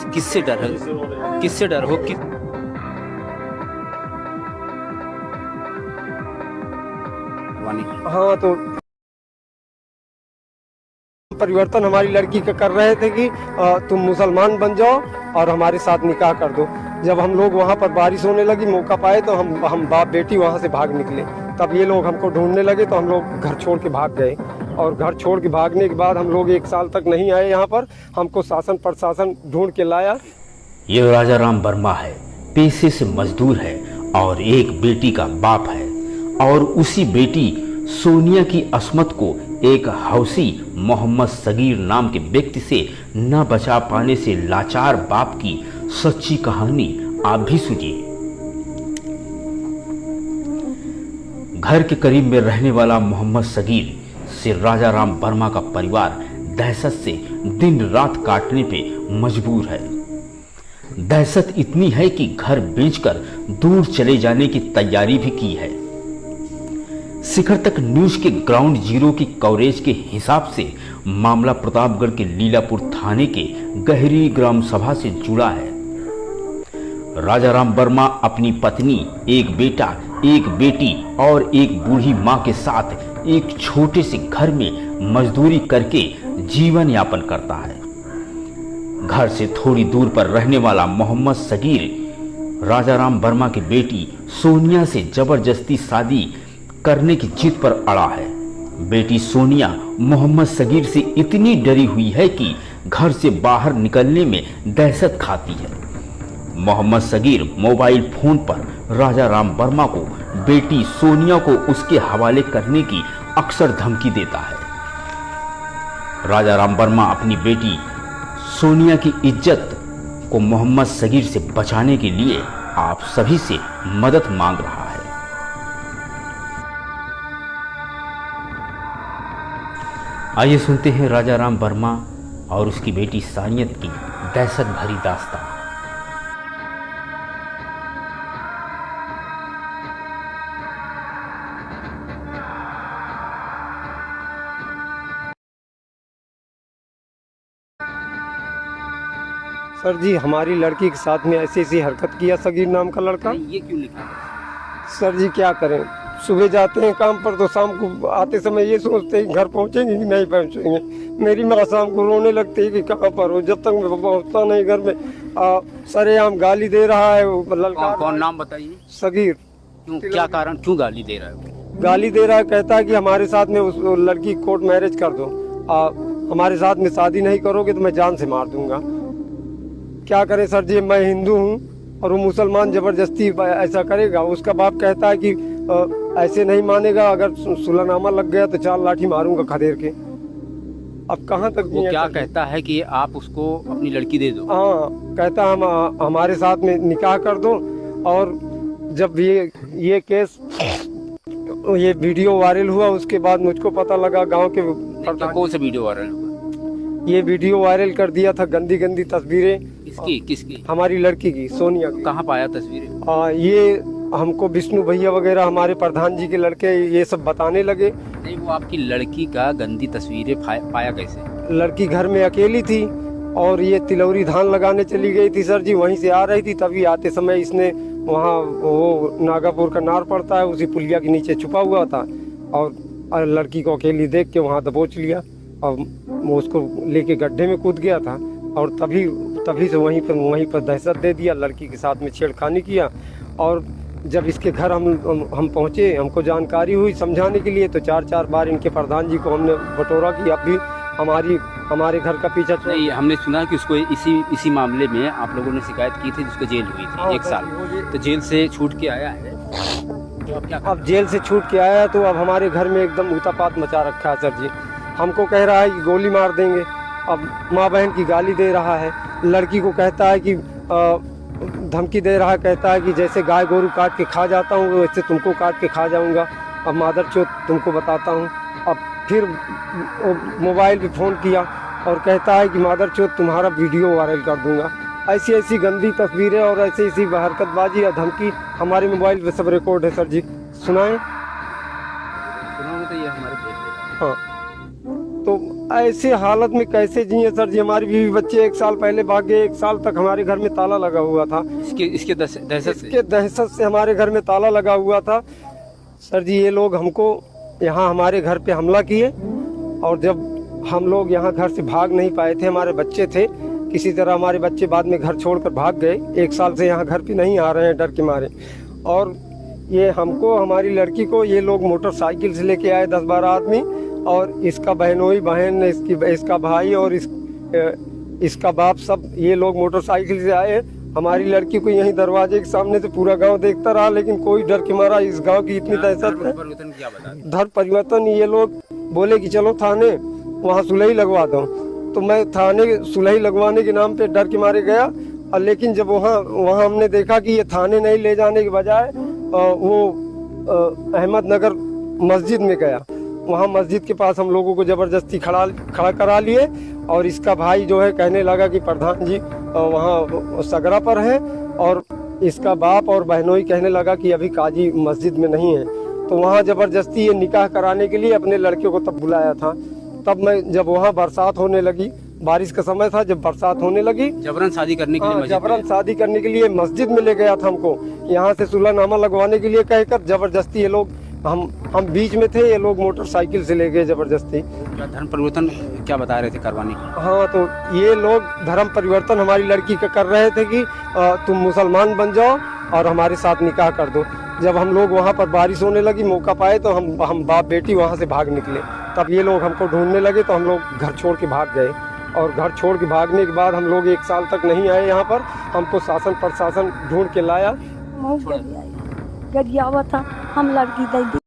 किससे डर है, किससे डर हो कि हाँ, तो परिवर्तन हमारी लड़की का कर रहे थे कि तुम मुसलमान बन जाओ और हमारे साथ निकाह कर दो। जब हम लोग वहाँ पर बारिश होने लगी, मौका पाए तो हम बाप बेटी वहाँ से भाग निकले। तब ये लोग हमको ढूंढने लगे तो हम लोग घर छोड़ के भाग गए। और घर छोड़ के भागने के बाद हम लोग 1 साल तक नहीं आए यहाँ पर। हमको शासन प्रशासन ढूंढ के लाया। ये राजा राम वर्मा है, पेशे से मजदूर है और एक बेटी का बाप है। और उसी बेटी सोनिया की अस्मत को एक हौसी मोहम्मद सगीर नाम के व्यक्ति से न बचा पाने से लाचार बाप की सच्ची कहानी आप भी सुनिए। घर के करीब में रहने वाला मोहम्मद सगीर से राजा राम वर्मा का परिवार दहशत से दिन रात काटने पे मजबूर है। दहशत इतनी है कि घर बेचकर दूर चले जाने की तैयारी भी की है। शिखर तक न्यूज के ग्राउंड जीरो की कवरेज के हिसाब से मामला प्रतापगढ़ के लीलापुर थाने के गहरी ग्राम सभा से जुड़ा है। राजा राम वर्मा अपनी पत्नी, एक बेटा, एक बेटी और एक बूढ़ी मां के साथ एक छोटे से घर में मजदूरी करके जीवन यापन करता है। घर से थोड़ी दूर पर रहने वाला मोहम्मद सगीर राजा राम वर्मा की बेटी सोनिया से जबरदस्ती शादी करने की जिद पर अड़ा है। बेटी सोनिया मोहम्मद सगीर से इतनी डरी हुई है कि घर से बाहर निकलने में दहशत खाती है। मोहम्मद सगीर मोबाइल फोन पर राजा राम वर्मा को बेटी सोनिया को उसके हवाले करने की अक्सर धमकी देता है। राजा राम वर्मा अपनी बेटी सोनिया की इज्जत को मोहम्मद सगीर से बचाने के लिए आप सभी से मदद मांग रहा है। आइए सुनते हैं राजा राम वर्मा और उसकी बेटी सानियत की दहशत भरी दास्तान। सर जी, हमारी लड़की के साथ में ऐसी ऐसी हरकत किया सगीर नाम का लड़का। ये क्यों लिखा? सर जी क्या करें, सुबह जाते हैं काम पर तो शाम को आते समय ये सोचते हैं घर पहुंचेंगे कि नहीं पहुंचेंगे। मेरी माँ शाम को रोने लगती है कि कहाँ पर हो, जब तक मैं पहुंचता नहीं घर में सरेआम गाली दे रहा है वो लड़का। कौन नाम बताइए? सगीर। क्यों, क्या कारण, क्यों गाली दे रहा है वो? गाली दे रहा है, कहता है कि हमारे साथ में उस लड़की कोर्ट मैरिज कर दो, हमारे साथ में शादी नहीं करोगे तो मैं जान से मार दूंगा। क्या करें सर जी, मैं हिंदू हूँ और वो मुसलमान जबरदस्ती ऐसा करेगा। उसका बाप कहता है कि ऐसे नहीं मानेगा, अगर सुलहनामा लग गया तो 4 लाठी मारूंगा खदेड़ के। अब कहाँ तक वो क्या कहता है कि आप उसको अपनी लड़की दे दो? हाँ, कहता हम हमारे साथ में निकाह कर दो। और जब ये केस ये वीडियो वायरल हुआ उसके बाद मुझको पता लगा गांव के कौन सा वीडियो वायरल हुआ? ये वीडियो वायरल कर दिया था, गंदी गंदी तस्वीरें। किसकी? हमारी लड़की की, सोनिया की। कहाँ पाया तस्वीरें? ये हमको विष्णु भैया वगैरह हमारे प्रधान जी के लड़के ये सब बताने लगे। नहीं, वो आपकी लड़की का गंदी तस्वीरें पाया कैसे? लड़की घर में अकेली थी और ये तिलौरी धान लगाने चली गई थी सर जी, वहीं से आ रही थी। तभी आते समय इसने वहाँ वो नागापुर का नार पड़ता है, उसी पुलिया के नीचे छुपा हुआ था और लड़की को अकेली देख के वहाँ दबोच लिया और वो उसको लेके गड्ढे में कूद गया था। और तभी से वहीं पर दहशत दे दिया, लड़की के साथ में छेड़खानी किया। और जब इसके घर हम पहुँचे, हमको जानकारी हुई समझाने के लिए, तो 4 बार इनके प्रधान जी को हमने बटोरा कि अब भी हमारे घर का पीछा छोड़। नहीं, हमने सुना कि उसको इसी मामले में आप लोगों ने शिकायत की थी, जिसको जेल हुई थी 1 साल। तो जेल से छूट के आया है, तो अब क्या? अब जेल से छूट के आया तो अब हमारे घर में एकदम ऊतापात मचा रखा है सर जी। हमको कह रहा है कि गोली मार देंगे। अब माँ बहन की गाली दे रहा है, लड़की को कहता है कि धमकी दे रहा है, कहता है कि जैसे गाय गोरू काट के खा जाता हूँ वैसे तुमको काट के खा जाऊँगा, अब मादर चोत तुमको बताता हूँ। अब फिर मोबाइल पे फ़ोन किया और कहता है कि मादर चोत तुम्हारा वीडियो वायरल कर दूँगा। ऐसी ऐसी गंदी तस्वीरें और ऐसी ऐसी हरकतबाजी या धमकी हमारे मोबाइल पे सब रिकॉर्ड है सर जी। सुनाएं? तो ये हमारे हाँ, तो ऐसे हालत में कैसे जिए सर जी। हमारी बीवी बच्चे 1 साल पहले भाग गए। 1 साल तक हमारे घर में ताला लगा हुआ था। इसके दहशत से हमारे घर में ताला लगा हुआ था सर जी। ये लोग हमको यहाँ हमारे घर पे हमला किए, और जब हम लोग यहाँ घर से भाग नहीं पाए थे, हमारे बच्चे थे, किसी तरह हमारे बच्चे बाद में घर छोड़कर भाग गए। 1 साल से यहाँ घर पे नहीं आ रहे हैं डर के मारे। और ये हमको, हमारी लड़की को ये लोग मोटरसाइकिल से लेके आए 10-12 आदमी, और इसका बहनोई बहन, इसका भाई और इसका बाप, सब ये लोग मोटरसाइकिल से आए। हमारी लड़की को यहीं दरवाजे के सामने से पूरा गांव देखता रहा, लेकिन कोई डर के मारा। इस गांव की इतनी दहशत है। धर्म परिवर्तन ये लोग बोले कि चलो थाने, वहाँ सुलही लगवा दो। तो मैं थाने सुलही लगवाने के नाम पे डर के मारे गया, और लेकिन जब वहाँ हमने देखा कि ये थाने नहीं ले जाने के बजाय वो अहमदनगर मस्जिद में गया। वहाँ मस्जिद के पास हम लोगों को ज़बरदस्ती खड़ा करा लिए, और इसका भाई जो है कहने लगा कि प्रधान जी वहाँ सगरा पर है, और इसका बाप और बहनोई कहने लगा कि अभी काजी मस्जिद में नहीं है। तो वहाँ ज़बरदस्ती ये निकाह कराने के लिए अपने लड़के को तब बुलाया था। तब मैं जब वहाँ बरसात होने लगी, बारिश का समय था, जब बरसात होने लगी, जबरन शादी करने के लिए मस्जिद में ले गया था हमको। यहाँ से सुलहनामा लगवाने के लिए कहकर जबरदस्ती ये लोग, हम बीच में थे, ये लोग मोटरसाइकिल से ले गए जबरदस्ती। धर्म परिवर्तन क्या बता रहे थे करवाने की? हाँ, तो ये लोग धर्म परिवर्तन हमारी लड़की का कर रहे थे कि तुम मुसलमान बन जाओ और हमारे साथ निकाह कर दो। जब हम लोग वहाँ पर बारिश होने लगी, मौका पाए, तो हम बाप बेटी वहाँ से भाग निकले। तब ये लोग हमको ढूंढने लगे, तो हम लोग घर छोड़ के भाग गए। और घर छोड़ के भागने के बाद हम लोग 1 साल तक नहीं आए यहाँ पर। हमको शासन प्रशासन ढूंढ के लाया। गरियावा था, हम लड़की दे दी।